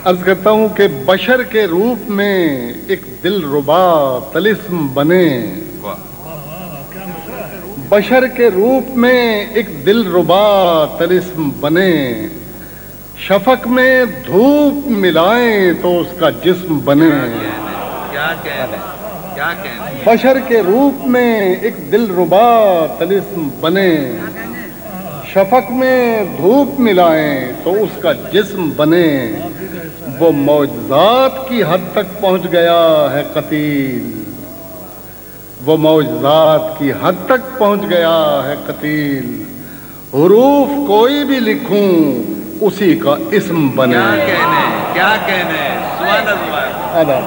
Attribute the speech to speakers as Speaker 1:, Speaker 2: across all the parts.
Speaker 1: عرض کرتا ہوں کہ بشر کے روپ میں ایک دل ربا طلسم بنے، بشر کے روپ میں ایک دل ربا طلسم بنے، شفق میں دھوپ ملائیں تو اس کا جسم بنے۔
Speaker 2: کیا کہنے
Speaker 1: بشر کے روپ میں ایک دل ربا طلسم بنے، شفق میں دھوپ ملائیں تو اس کا جسم بنے، وہ معجزات کی حد تک پہنچ گیا ہے قتیل، وہ معجزات کی حد تک پہنچ گیا ہے قتیل، حروف کوئی بھی لکھوں اسی کا اسم بنے۔
Speaker 2: کیا کہنے سبحان اللہ۔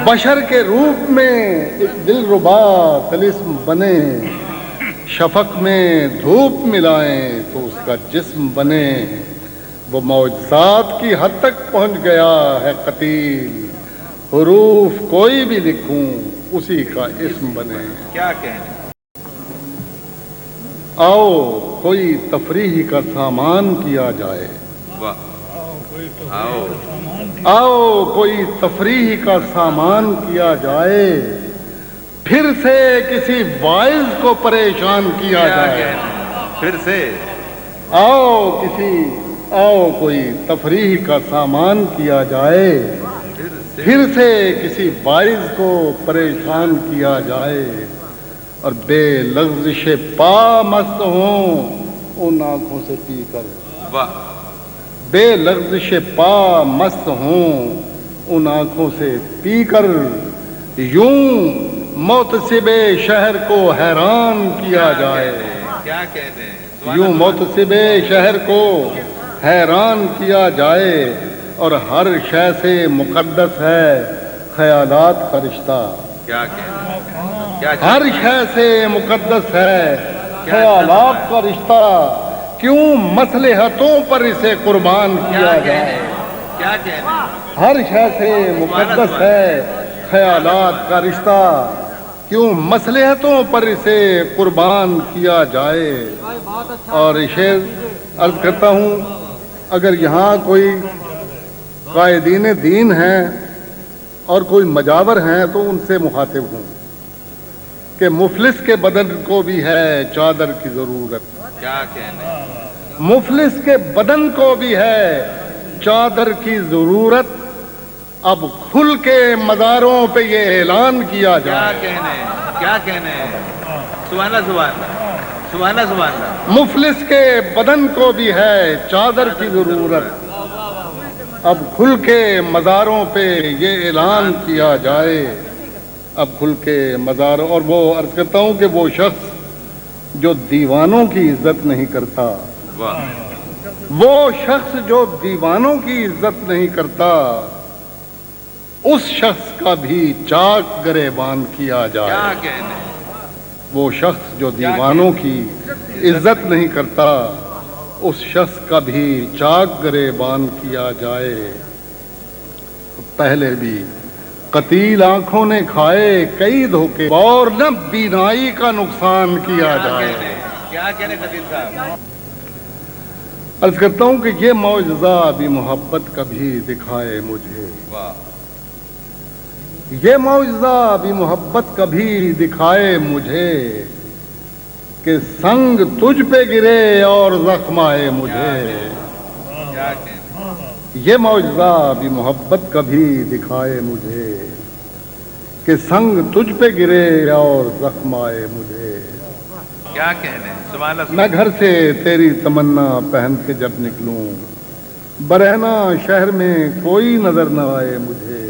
Speaker 1: بشر کے روپ میں ایک دل ربا طلسم بنے، شفق میں دھوپ ملائیں تو اس کا جسم بنے، وہ معجزات کی حد تک پہنچ گیا ہے قتیل، حروف کوئی بھی لکھوں اسی کا اسم بنے۔
Speaker 2: کیا کہنے
Speaker 1: آؤ کوئی تفریح کا سامان کیا جائے، آؤ کوئی تفریح کا سامان کیا جائے، پھر سے کسی وائز کو پریشان کیا جائے۔
Speaker 2: پھر سے
Speaker 1: آؤ کوئی تفریح کا سامان کیا جائے، پھر سے کسی وائز کو پریشان کیا جائے، اور بے لغزش پا مست ہوں ان آنکھوں سے پی کر، بے لغزش پا مست ہوں ان آنکھوں سے پی کر، یوں محتسب شہر کو حیران کیا جائے۔
Speaker 2: کیا کہنے
Speaker 1: یوں محتسب شہر کو حیران کیا جائے، اور ہر شے سے مقدس ہے خیالات کا رشتہ۔
Speaker 2: کیا کہنے
Speaker 1: ہر شے سے مقدس ہے خیالات کا رشتہ، کیوں مصلحتوں پر اسے قربان کیا جائے۔
Speaker 2: کیا کہنے
Speaker 1: ہر شے سے مقدس ہے خیالات کا رشتہ، کیوں مصلحتوں پر اسے قربان کیا جائے۔ اور شعر عرض کرتا ہوں، اگر یہاں کوئی قائدین دین ہیں اور کوئی مجاور ہیں تو ان سے مخاطب ہوں کہ مفلس کے بدن کو بھی ہے چادر کی ضرورت،
Speaker 2: کیا کہنے
Speaker 1: مفلس کے بدن کو بھی ہے چادر کی ضرورت، اب کھل کے مزاروں پہ یہ اعلان کیا جائے۔
Speaker 2: کیا کہنے سبحان اللہ سبحان اللہ۔
Speaker 1: مفلس کے بدن کو بھی ہے چادر کی ضرورت، اب کھل کے مزاروں پہ یہ اعلان کیا جائے، اب کھل کے مزاروں۔ اور وہ عرض کرتا ہوں کہ وہ شخص جو دیوانوں کی عزت نہیں کرتا، وہ شخص جو دیوانوں کی عزت نہیں کرتا، اس شخص کا بھی چاک گریبان کیا جائے۔ وہ شخص جو دیوانوں کی عزت نہیں کرتا، اس شخص کا بھی چاک گریبان کیا جائے۔ پہلے بھی قتیل آنکھوں نے کھائے کئی دھوکے، اور نہ بینائی کا نقصان کیا جائے۔
Speaker 2: کیا کہنے قتیل صاحب؟
Speaker 1: عرض کرتا ہوں کہ یہ معجزہ بھی محبت کبھی دکھائے مجھے، یہ معجزہ بھی محبت کبھی دکھائے مجھے، کہ سنگ تجھ پہ گرے اور زخم آئے مجھے۔ یہ معجزہ بھی محبت کبھی دکھائے مجھے، کہ سنگ تجھ پہ گرے اور زخم آئے مجھے۔
Speaker 2: کیا کہنے سبحان اللہ۔
Speaker 1: میں گھر سے تیری تمنا پہن کے جب نکلوں، برہنہ شہر میں کوئی نظر نہ آئے مجھے،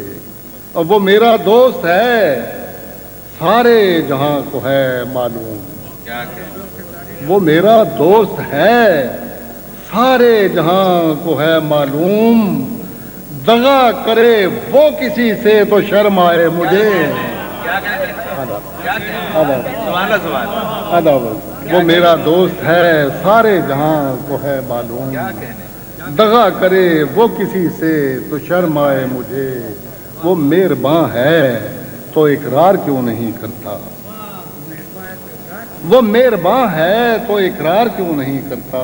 Speaker 1: اور وہ میرا دوست ہے سارے جہاں کو ہے معلوم۔
Speaker 2: کیا کہنے
Speaker 1: وہ میرا دوست ہے سارے جہاں کو ہے معلوم، دغا کرے وہ کسی سے تو شرم آئے مجھے۔ وہ میرا دوست ہے سارے جہاں کو ہے معلوم، دغا کرے وہ کسی سے تو شرم آئے مجھے، وہ مہرباں ہے تو اقرار کیوں نہیں کرتا، وہ مہرباں ہے تو اقرار کیوں نہیں کرتا،